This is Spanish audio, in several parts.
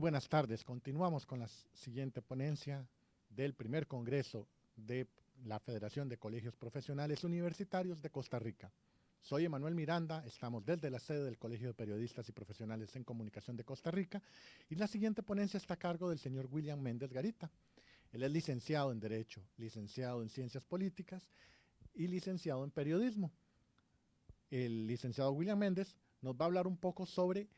buenas tardes. Continuamos con la siguiente ponencia del primer congreso de la Federación de Colegios Profesionales Universitarios de Costa Rica. Soy Emanuel Miranda, estamos desde la sede del Colegio de Periodistas y Profesionales en Comunicación de Costa Rica y la siguiente ponencia está a cargo del señor William Méndez Garita. Él es licenciado en Derecho, licenciado en Ciencias Políticas y licenciado en Periodismo. El licenciado William Méndez nos va a hablar un poco sobre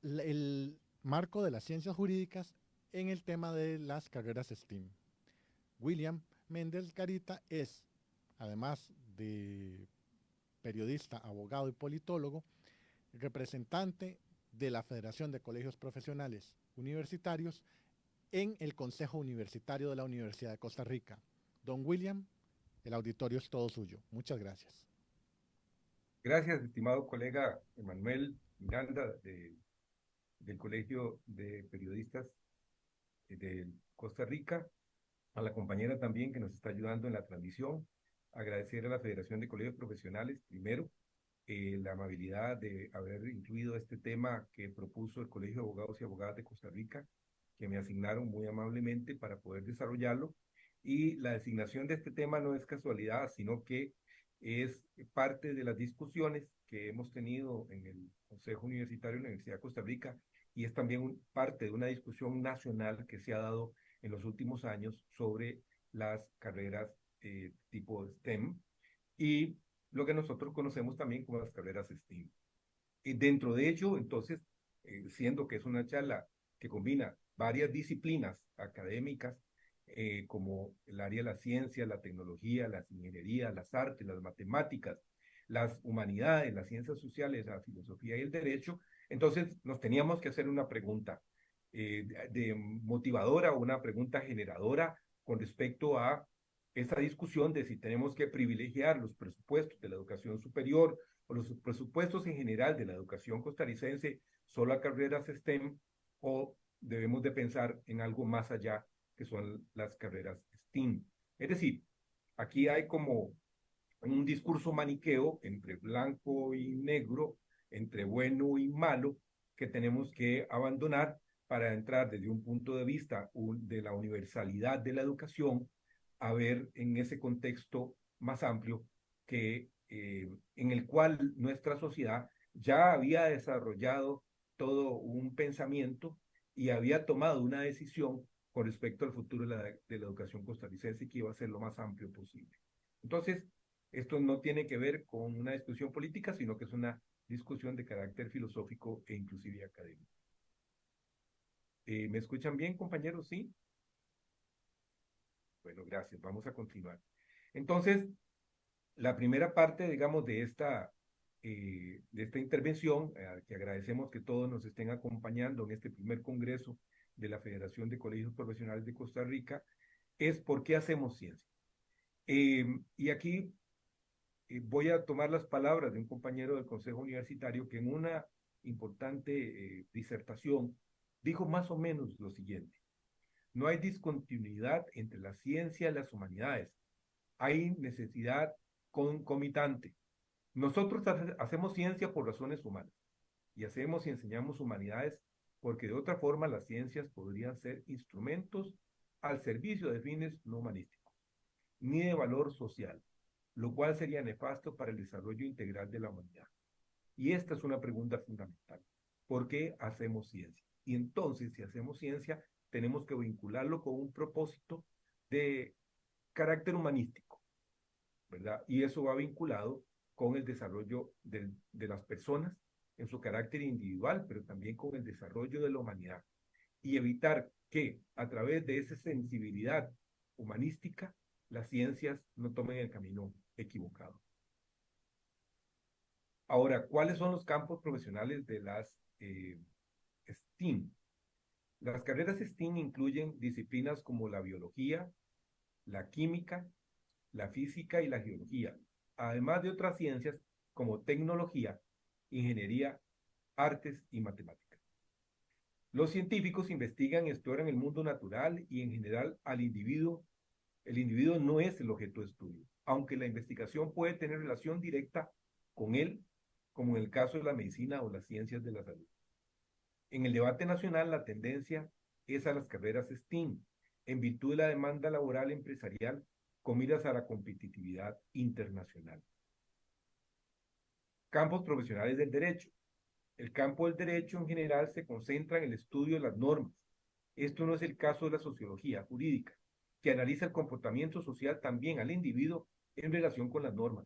el marco de las ciencias jurídicas en el tema de las carreras STEAM. William Méndez Garita es, además de periodista, abogado y politólogo, representante de la Federación de Colegios Profesionales Universitarios en el Consejo Universitario de la Universidad de Costa Rica. Don William, el auditorio es todo suyo. Muchas gracias. Gracias, estimado colega Emanuel Miranda, del Colegio de Periodistas de Costa Rica, a la compañera también que nos está ayudando en la transmisión. Agradecer a la Federación de Colegios Profesionales, primero, la amabilidad de haber incluido este tema que propuso el Colegio de Abogados y Abogadas de Costa Rica, que me asignaron muy amablemente para poder desarrollarlo. Y la designación de este tema no es casualidad, sino que es parte de las discusiones que hemos tenido en el Consejo Universitario de la Universidad de Costa Rica y es también parte de una discusión nacional que se ha dado en los últimos años sobre las carreras tipo STEM y lo que nosotros conocemos también como las carreras STEAM. Y dentro de ello, entonces, siendo que es una charla que combina varias disciplinas académicas, como el área de la ciencia, la tecnología, las ingenierías, las artes, las matemáticas, las humanidades, las ciencias sociales, la filosofía y el derecho, entonces nos teníamos que hacer una pregunta de motivadora o una pregunta generadora con respecto a esa discusión de si tenemos que privilegiar los presupuestos de la educación superior o los presupuestos en general de la educación costarricense solo a carreras STEM o debemos de pensar en algo más allá que son las carreras STEAM. Es decir, aquí hay como un discurso maniqueo entre blanco y negro, entre bueno y malo, que tenemos que abandonar para entrar desde un punto de vista de la universalidad de la educación a ver en ese contexto más amplio que en el cual nuestra sociedad ya había desarrollado todo un pensamiento y había tomado una decisión con respecto al futuro de la educación costarricense que iba a ser lo más amplio posible. Entonces, esto no tiene que ver con una discusión política, sino que es una discusión de carácter filosófico e inclusive académico. ¿Me escuchan bien, compañeros? Sí. Bueno, gracias. Vamos a continuar. Entonces, la primera parte, digamos, de esta intervención, que agradecemos que todos nos estén acompañando en este primer congreso de la Federación de Colegios Profesionales de Costa Rica, es por qué hacemos ciencia. Y aquí voy a tomar las palabras de un compañero del Consejo Universitario que en una importante disertación dijo más o menos lo siguiente. No hay discontinuidad entre la ciencia y las humanidades. Hay necesidad concomitante. Nosotros hacemos ciencia por razones humanas y hacemos y enseñamos humanidades porque de otra forma las ciencias podrían ser instrumentos al servicio de fines no humanísticos, ni de valor social, lo cual sería nefasto para el desarrollo integral de la humanidad. Y esta es una pregunta fundamental. ¿Por qué hacemos ciencia? Y entonces, si hacemos ciencia, tenemos que vincularlo con un propósito de carácter humanístico, ¿verdad? Y eso va vinculado con el desarrollo de las personas en su carácter individual, pero también con el desarrollo de la humanidad. Y evitar que a través de esa sensibilidad humanística las ciencias no tomen el camino equivocado. Ahora, ¿cuáles son los campos profesionales de las STEAM? Las carreras STEAM incluyen disciplinas como la biología, la química, la física y la geología, además de otras ciencias como tecnología, ingeniería, artes y matemáticas. Los científicos investigan y exploran el mundo natural y en general al individuo. El individuo no es el objeto de estudio, aunque la investigación puede tener relación directa con él, como en el caso de la medicina o las ciencias de la salud. En el debate nacional, la tendencia es a las carreras STEAM, en virtud de la demanda laboral empresarial con miras a la competitividad internacional. Campos profesionales del derecho. El campo del derecho en general se concentra en el estudio de las normas. Esto no es el caso de la sociología jurídica, que analiza el comportamiento social también al individuo en relación con las normas.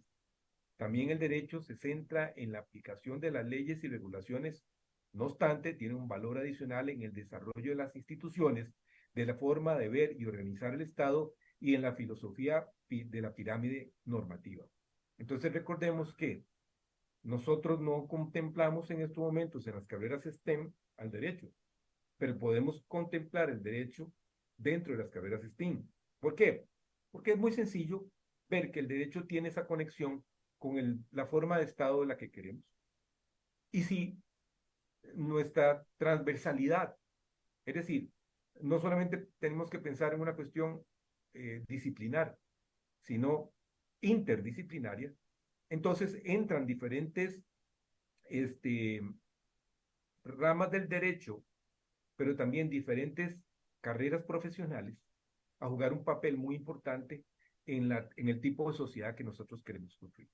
También el derecho se centra en la aplicación de las leyes y regulaciones. No obstante, tiene un valor adicional en el desarrollo de las instituciones, de la forma de ver y organizar el Estado y en la filosofía de la pirámide normativa. Entonces recordemos que nosotros no contemplamos en estos momentos en las carreras STEM al derecho, pero podemos contemplar el derecho dentro de las carreras STEAM. ¿Por qué? Porque es muy sencillo ver que el derecho tiene esa conexión con la forma de Estado de la que queremos. Y si nuestra transversalidad, es decir, no solamente tenemos que pensar en una cuestión disciplinar, sino interdisciplinaria, entonces entran diferentes ramas del derecho, pero también diferentes carreras profesionales a jugar un papel muy importante en el tipo de sociedad que nosotros queremos construir.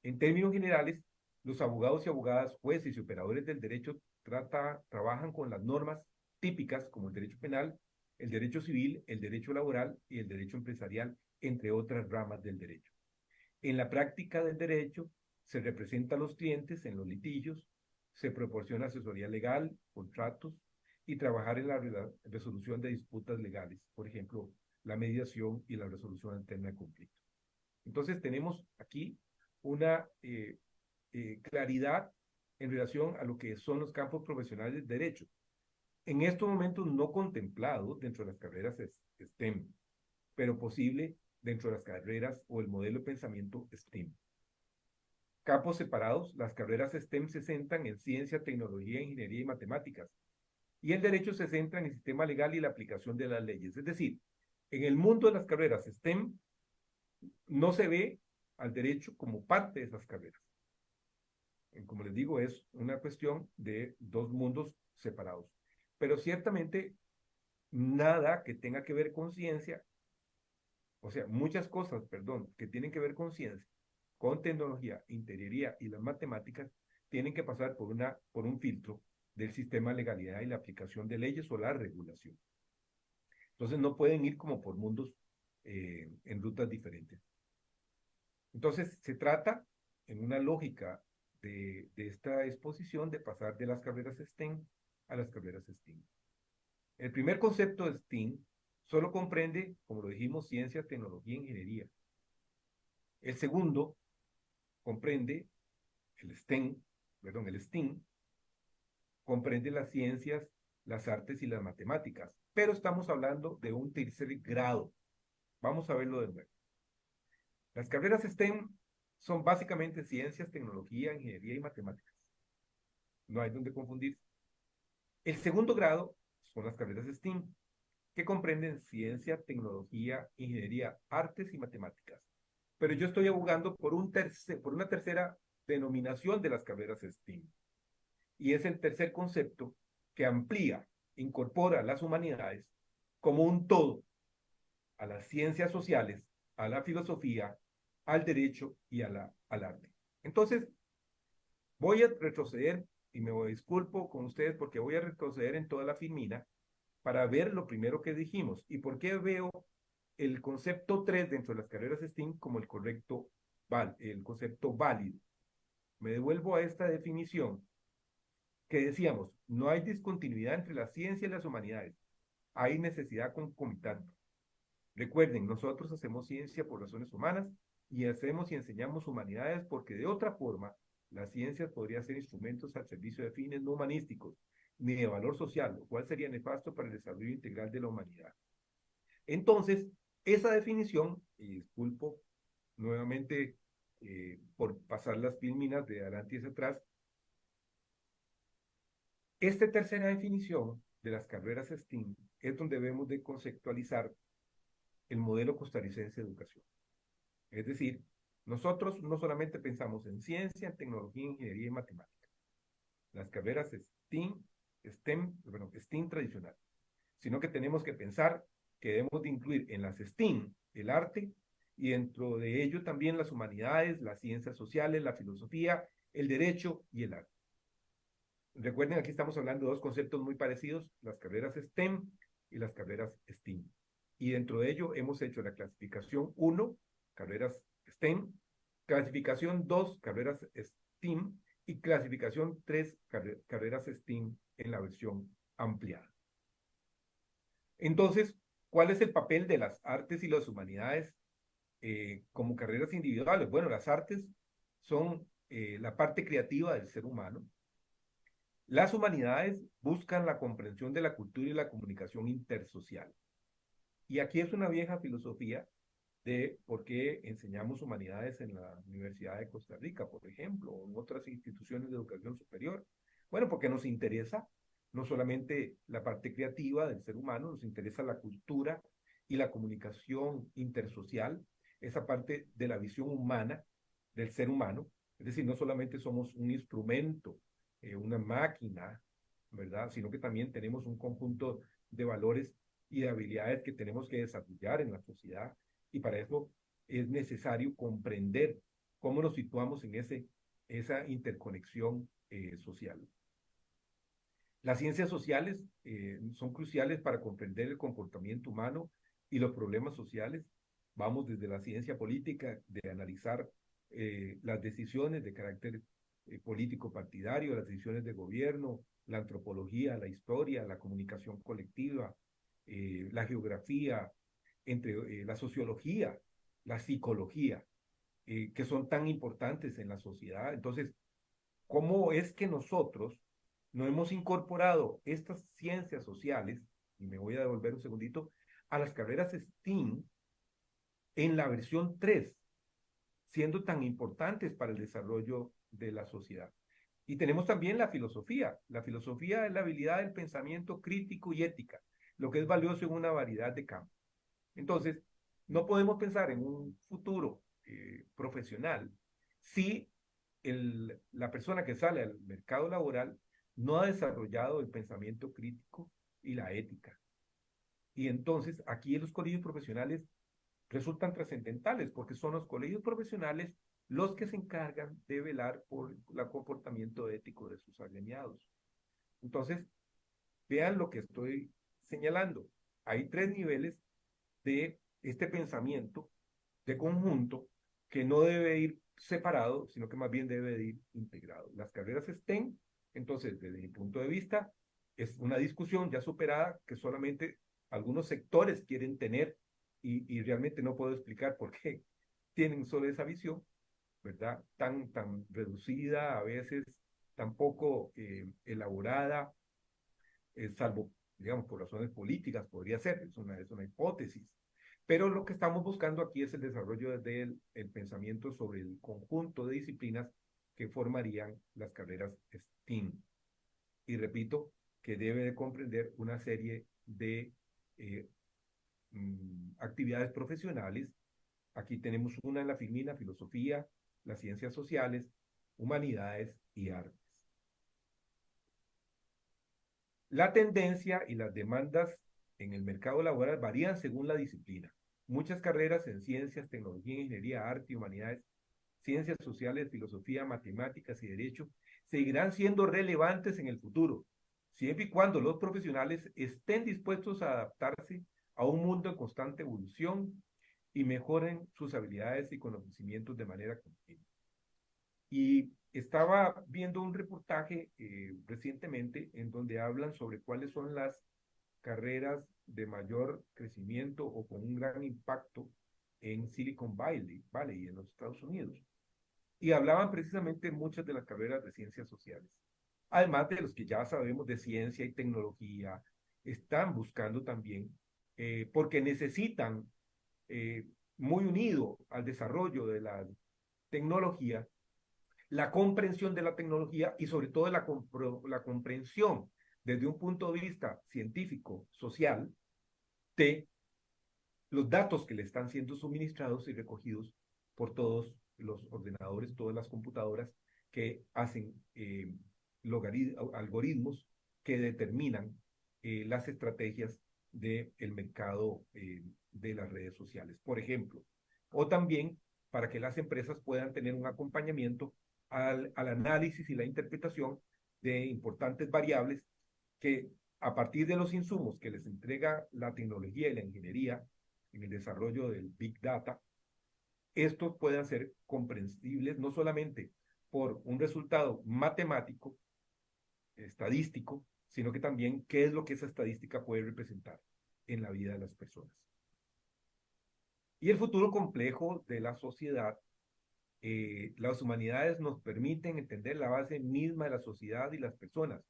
En términos generales, los abogados y abogadas, jueces y operadores del derecho trabajan con las normas típicas como el derecho penal, el derecho civil, el derecho laboral y el derecho empresarial, entre otras ramas del derecho. En la práctica del derecho, se representa a los clientes en los litigios, se proporciona asesoría legal, contratos y trabajar en la resolución de disputas legales, por ejemplo, la mediación y la resolución alterna de conflicto. Entonces tenemos aquí una claridad en relación a lo que son los campos profesionales del derecho. En estos momentos no contemplados dentro de las carreras STEM, pero posible dentro de las carreras o el modelo de pensamiento STEAM. Campos separados, las carreras STEM se centran en ciencia, tecnología, ingeniería y matemáticas, y el derecho se centra en el sistema legal y la aplicación de las leyes. Es decir, en el mundo de las carreras STEM no se ve al derecho como parte de esas carreras. Como les digo, es una cuestión de dos mundos separados. Pero ciertamente nada que tenga que ver con ciencia, o sea, muchas cosas, perdón, que tienen que ver con ciencia, con tecnología, ingeniería y las matemáticas, tienen que pasar por un filtro del sistema de legalidad y la aplicación de leyes o la regulación. Entonces no pueden ir como por mundos en rutas diferentes. Entonces se trata, en una lógica de esta exposición, de pasar de las carreras STEM a las carreras STEAM. El primer concepto de STEAM solo comprende, como lo dijimos, ciencia, tecnología e ingeniería. El segundo comprende el STEAM, comprende las ciencias, las artes y las matemáticas, pero estamos hablando de un tercer grado. Vamos a verlo de nuevo. Las carreras STEM son básicamente ciencias, tecnología, ingeniería y matemáticas. No hay donde confundirse. El segundo grado son las carreras STEAM, que comprenden ciencia, tecnología, ingeniería, artes y matemáticas. Pero yo estoy abogando por una tercera denominación de las carreras STEAM. Y es el tercer concepto que amplía, incorpora las humanidades como un todo, a las ciencias sociales, a la filosofía, al derecho y al arte. Entonces, voy a retroceder, y me disculpo con ustedes porque voy a retroceder en toda la filmina para ver lo primero que dijimos y por qué veo el concepto 3 dentro de las carreras STEAM como el concepto válido. Me devuelvo a esta definición que decíamos, no hay discontinuidad entre la ciencia y las humanidades, hay necesidad concomitante. Recuerden, nosotros hacemos ciencia por razones humanas y hacemos y enseñamos humanidades porque de otra forma la ciencia podría ser instrumentos al servicio de fines no humanísticos ni de valor social, lo cual sería nefasto para el desarrollo integral de la humanidad. Entonces, esa definición, y disculpo nuevamente por pasar las filminas de adelante y hacia atrás, esta tercera definición de las carreras STEAM es donde debemos de conceptualizar el modelo costarricense de educación. Es decir, nosotros no solamente pensamos en ciencia, tecnología, ingeniería y matemática. Las carreras STEAM STEAM tradicional, sino que tenemos que pensar que debemos de incluir en las STEAM el arte y dentro de ello también las humanidades, las ciencias sociales, la filosofía, el derecho y el arte. Recuerden, aquí estamos hablando de dos conceptos muy parecidos, las carreras STEM y las carreras STEAM. Y dentro de ello hemos hecho la clasificación 1, carreras STEM, clasificación 2, carreras STEAM, y clasificación 3, carreras STEAM en la versión ampliada. Entonces, ¿cuál es el papel de las artes y las humanidades como carreras individuales? Bueno, las artes son la parte creativa del ser humano. Las humanidades buscan la comprensión de la cultura y la comunicación intersocial. Y aquí es una vieja filosofía de por qué enseñamos humanidades en la Universidad de Costa Rica, por ejemplo, o en otras instituciones de educación superior. Bueno, porque nos interesa no solamente la parte creativa del ser humano, nos interesa la cultura y la comunicación intersocial, esa parte de la visión humana del ser humano. Es decir, no solamente somos un instrumento, una máquina, ¿verdad? Sino que también tenemos un conjunto de valores y de habilidades que tenemos que desarrollar en la sociedad, y para eso es necesario comprender cómo nos situamos en esa interconexión social. Las ciencias sociales son cruciales para comprender el comportamiento humano y los problemas sociales. Vamos desde la ciencia política, de analizar las decisiones de carácter político partidario, las decisiones de gobierno, la antropología, la historia, la comunicación colectiva, la geografía, entre la sociología, la psicología, que son tan importantes en la sociedad. Entonces, ¿cómo es que nosotros no hemos incorporado estas ciencias sociales, y me voy a devolver un segundito, a las carreras STEAM en la versión 3, siendo tan importantes para el desarrollo de la sociedad? Y tenemos también la filosofía. La filosofía es la habilidad del pensamiento crítico y ética, lo que es valioso en una variedad de campos. Entonces, no podemos pensar en un futuro profesional si la persona que sale al mercado laboral no ha desarrollado el pensamiento crítico y la ética. Y entonces, aquí en los colegios profesionales resultan trascendentales, porque son los colegios profesionales los que se encargan de velar por el comportamiento ético de sus agremiados. Entonces, vean lo que estoy señalando. Hay 3 niveles de este pensamiento de conjunto que no debe ir separado, sino que más bien debe ir integrado. Las carreras STEM, entonces, desde mi punto de vista, es una discusión ya superada que solamente algunos sectores quieren tener, y realmente no puedo explicar por qué tienen solo esa visión, ¿verdad? Tan reducida, a veces tan poco elaborada, salvo, digamos, por razones políticas, podría ser, es una hipótesis. Pero lo que estamos buscando aquí es el desarrollo del el pensamiento sobre el conjunto de disciplinas que formarían las carreras STEAM. Y repito, que debe de comprender una serie de actividades profesionales. Aquí tenemos una en la FIMINA: filosofía, las ciencias sociales, humanidades y artes. La tendencia y las demandas en el mercado laboral varían según la disciplina. Muchas carreras en ciencias, tecnología, ingeniería, arte y humanidades, ciencias sociales, filosofía, matemáticas y derecho seguirán siendo relevantes en el futuro, siempre y cuando los profesionales estén dispuestos a adaptarse a un mundo en constante evolución y mejoren sus habilidades y conocimientos de manera continua. Y estaba viendo un reportaje recientemente en donde hablan sobre cuáles son las carreras de mayor crecimiento o con un gran impacto en Silicon Valley en los Estados Unidos. Y hablaban precisamente muchas de las carreras de ciencias sociales. Además de los que ya sabemos de ciencia y tecnología, están buscando también, porque necesitan, muy unido al desarrollo de la tecnología, la comprensión de la tecnología y sobre todo la comprensión desde un punto de vista científico, social, de los datos que le están siendo suministrados y recogidos por todos los ordenadores, todas las computadoras que hacen algoritmos que determinan las estrategias del mercado de las redes sociales, por ejemplo. O también para que las empresas puedan tener un acompañamiento al análisis y la interpretación de importantes variables que a partir de los insumos que les entrega la tecnología y la ingeniería en el desarrollo del Big Data, estos puedan ser comprensibles no solamente por un resultado matemático, estadístico, sino que también qué es lo que esa estadística puede representar en la vida de las personas. Y el futuro complejo de la sociedad, las humanidades nos permiten entender la base misma de la sociedad y las personas.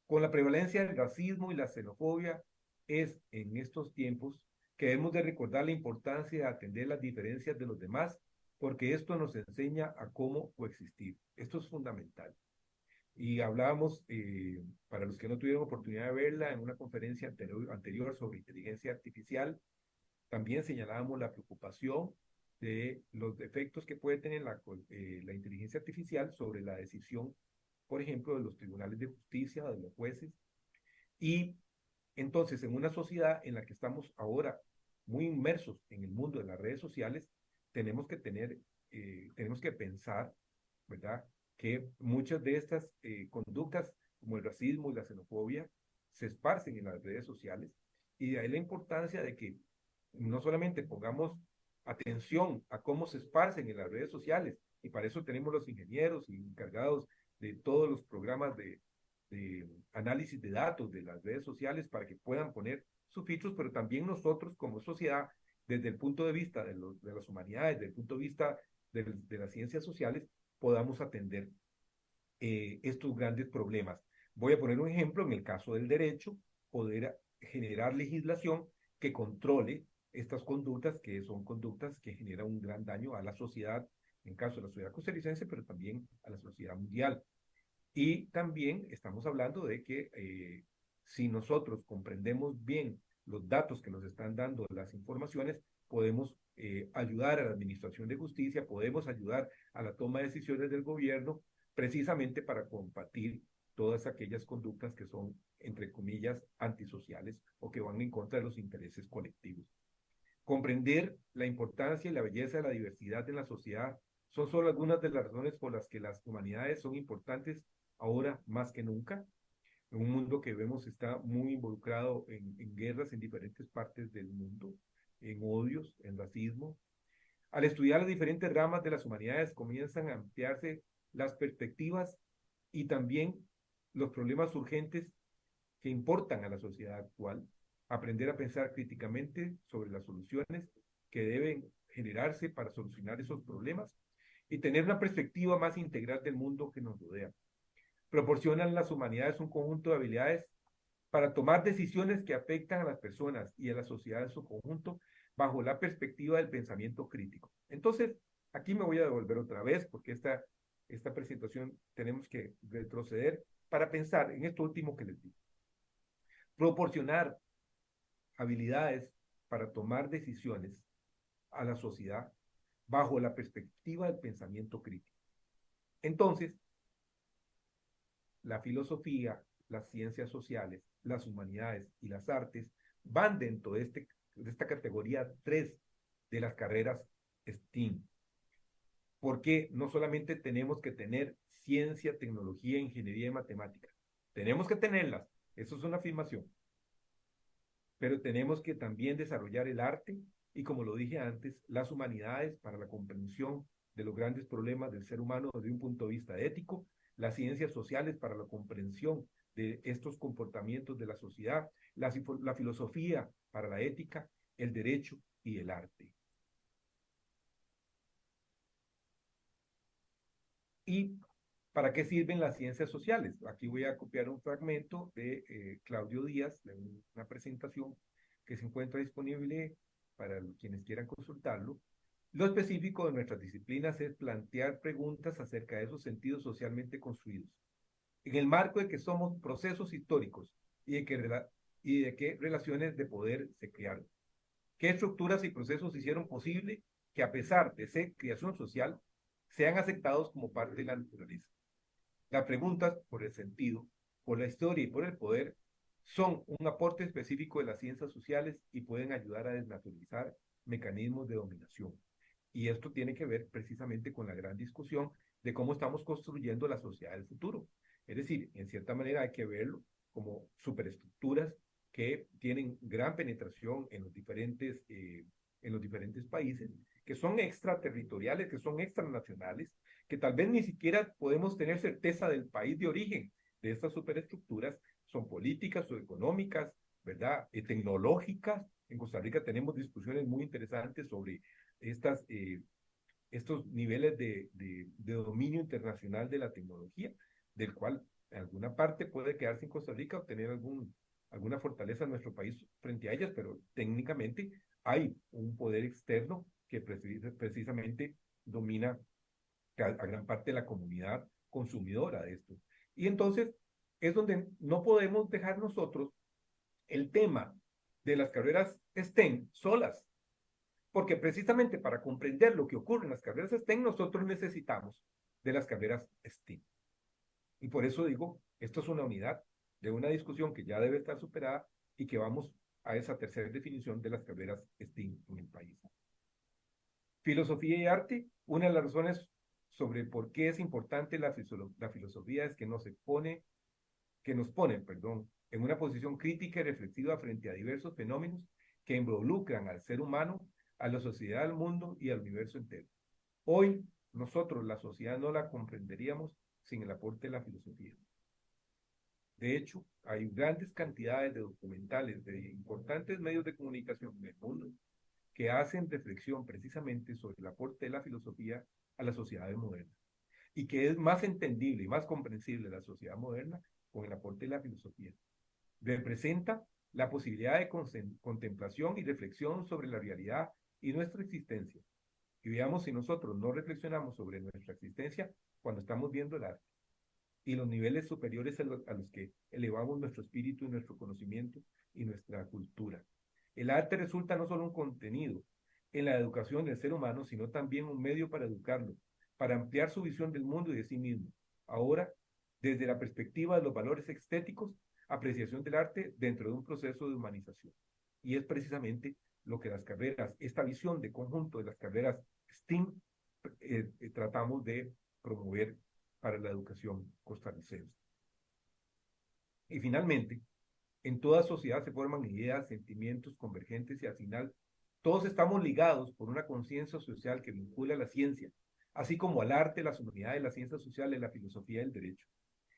Con la prevalencia del racismo y la xenofobia, es en estos tiempos que debemos de recordar la importancia de atender las diferencias de los demás, porque esto nos enseña a cómo coexistir. Esto es fundamental. Y hablábamos, para los que no tuvieron oportunidad de verla, en una conferencia anterior sobre inteligencia artificial, también señalábamos la preocupación de los efectos que puede tener la inteligencia artificial sobre la decisión, por ejemplo, de los tribunales de justicia, de los jueces. Y entonces, en una sociedad en la que estamos ahora muy inmersos en el mundo de las redes sociales, tenemos que tenemos que pensar, ¿verdad?, que muchas de estas conductas, como el racismo y la xenofobia, se esparcen en las redes sociales, y de ahí la importancia de que no solamente pongamos atención a cómo se esparcen en las redes sociales, y para eso tenemos los ingenieros y encargados de todos los programas de análisis de datos de las redes sociales para que puedan poner sus filtros, pero también nosotros como sociedad, desde el punto de vista de las humanidades, desde el punto de vista de las ciencias sociales, podamos atender estos grandes problemas. Voy a poner un ejemplo en el caso del derecho, poder generar legislación que controle estas conductas, que son conductas que generan un gran daño a la sociedad, en caso de la sociedad costarricense, pero también a la sociedad mundial. Y también estamos hablando de que si nosotros comprendemos bien los datos que nos están dando las informaciones, podemos ayudar a la administración de justicia, podemos ayudar a la toma de decisiones del gobierno, precisamente para combatir todas aquellas conductas que son, entre comillas, antisociales o que van en contra de los intereses colectivos. Comprender la importancia y la belleza de la diversidad en la sociedad son solo algunas de las razones por las que las humanidades son importantes ahora más que nunca, en un mundo que vemos está muy involucrado en guerras en diferentes partes del mundo, en odios, en racismo. Al estudiar las diferentes ramas de las humanidades comienzan a ampliarse las perspectivas y también los problemas urgentes que importan a la sociedad actual, aprender a pensar críticamente sobre las soluciones que deben generarse para solucionar esos problemas y tener una perspectiva más integral del mundo que nos rodea. Proporcionan las humanidades un conjunto de habilidades para tomar decisiones que afectan a las personas y a la sociedad en su conjunto bajo la perspectiva del pensamiento crítico. Entonces, aquí me voy a devolver otra vez porque esta presentación tenemos que retroceder para pensar en esto último que les digo. Proporcionar habilidades para tomar decisiones a la sociedad bajo la perspectiva del pensamiento crítico. Entonces, la filosofía, las ciencias sociales, las humanidades y las artes van dentro de esta categoría 3 de las carreras STEAM. Porque no solamente tenemos que tener ciencia, tecnología, ingeniería y matemática. Tenemos que tenerlas, eso es una afirmación. Pero tenemos que también desarrollar el arte y, como lo dije antes, las humanidades para la comprensión de los grandes problemas del ser humano desde un punto de vista ético, las ciencias sociales para la comprensión de estos comportamientos de la sociedad, la filosofía para la ética, el derecho y el arte. ¿Y para qué sirven las ciencias sociales? Aquí voy a copiar un fragmento de Claudio Díaz, de una presentación que se encuentra disponible para quienes quieran consultarlo. Lo específico de nuestras disciplinas es plantear preguntas acerca de esos sentidos socialmente construidos, en el marco de que somos procesos históricos y de qué relaciones de poder se crearon. ¿Qué estructuras y procesos hicieron posible que, a pesar de ser creación social, sean aceptados como parte de la naturaleza? Las preguntas por el sentido por la historia y por el poder, son un aporte específico de las ciencias sociales y pueden ayudar a desnaturalizar mecanismos de dominación. Y esto tiene que ver precisamente con la gran discusión de cómo estamos construyendo la sociedad del futuro. Es decir, en cierta manera hay que verlo como superestructuras que tienen gran penetración en los diferentes países, que son extraterritoriales, que son extranacionales, que tal vez ni siquiera podemos tener certeza del país de origen de estas superestructuras, son políticas o económicas, ¿verdad? Tecnológicas. En Costa Rica tenemos discusiones muy interesantes sobre estos niveles de dominio internacional de la tecnología, del cual en alguna parte puede quedarse en Costa Rica o tener alguna fortaleza en nuestro país frente a ellas, pero técnicamente hay un poder externo que precisamente domina a gran parte de la comunidad consumidora de esto. Y entonces es donde no podemos dejar nosotros el tema de las carreras STEM solas, porque precisamente para comprender lo que ocurre en las carreras STEM, nosotros necesitamos de las carreras STEM. Y por eso digo, esto es una unidad de una discusión que ya debe estar superada y que vamos a esa tercera definición de las carreras STEM en el país. Filosofía y arte, una de las razones sobre por qué es importante la filosofía es que nos pone, en una posición crítica y reflexiva frente a diversos fenómenos que involucran al ser humano, a la sociedad, al mundo y al universo entero. Hoy, nosotros, la sociedad, no la comprenderíamos sin el aporte de la filosofía. De hecho, hay grandes cantidades de documentales de importantes medios de comunicación en el mundo que hacen reflexión precisamente sobre el aporte de la filosofía a la sociedad moderna y que es más entendible y más comprensible la sociedad moderna con el aporte de la filosofía. Representa la posibilidad de contemplación y reflexión sobre la realidad y nuestra existencia. Y veamos si nosotros no reflexionamos sobre nuestra existencia cuando estamos viendo el arte y los niveles superiores a los que elevamos nuestro espíritu y nuestro conocimiento y nuestra cultura. El arte resulta no solo un contenido en la educación del ser humano, sino también un medio para educarlo, para ampliar su visión del mundo y de sí mismo. Ahora, desde la perspectiva de los valores estéticos, apreciación del arte dentro de un proceso de humanización. Y es precisamente lo que las carreras, esta visión de conjunto de las carreras STEAM, tratamos de promover para la educación costarricense. Y finalmente, en toda sociedad se forman ideas, sentimientos convergentes y al final todos estamos ligados por una conciencia social que vincula a la ciencia, así como al arte, las humanidades, las ciencias sociales, la filosofía y el derecho.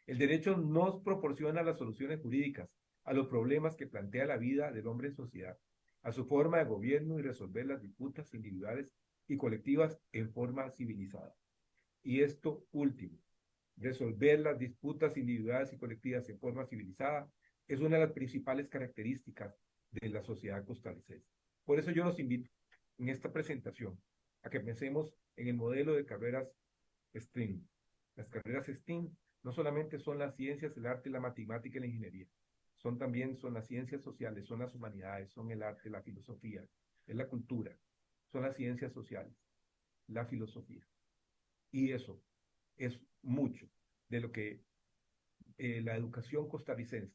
El derecho nos proporciona las soluciones jurídicas a los problemas que plantea la vida del hombre en sociedad, a su forma de gobierno y resolver las disputas individuales y colectivas en forma civilizada. Y esto último, resolver las disputas individuales y colectivas en forma civilizada, es una de las principales características de la sociedad costarricense. Por eso yo los invito en esta presentación a que pensemos en el modelo de carreras STEAM. Las carreras STEAM no solamente son las ciencias, el arte, la matemática y la ingeniería, son las ciencias sociales, son las humanidades, son el arte, la filosofía, es la cultura, son las ciencias sociales, la filosofía. Y eso es mucho de lo que la educación costarricense,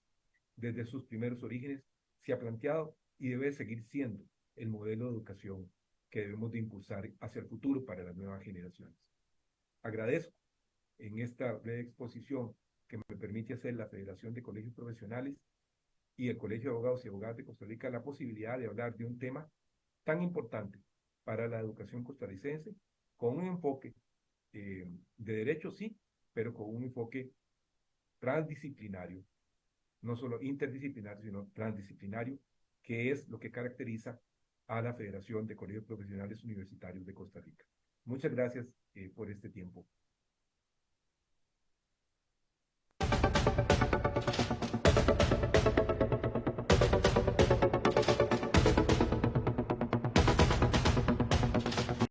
desde sus primeros orígenes, se ha planteado y debe seguir siendo el modelo de educación que debemos de impulsar hacia el futuro para las nuevas generaciones. Agradezco en esta breve exposición que me permite hacer la Federación de Colegios Profesionales y el Colegio de Abogados y Abogadas de Costa Rica la posibilidad de hablar de un tema tan importante para la educación costarricense con un enfoque de derecho, sí, pero con un enfoque transdisciplinario, no solo interdisciplinario, sino transdisciplinario, que es lo que caracteriza a la Federación de Colegios Profesionales Universitarios de Costa Rica. Muchas gracias por este tiempo.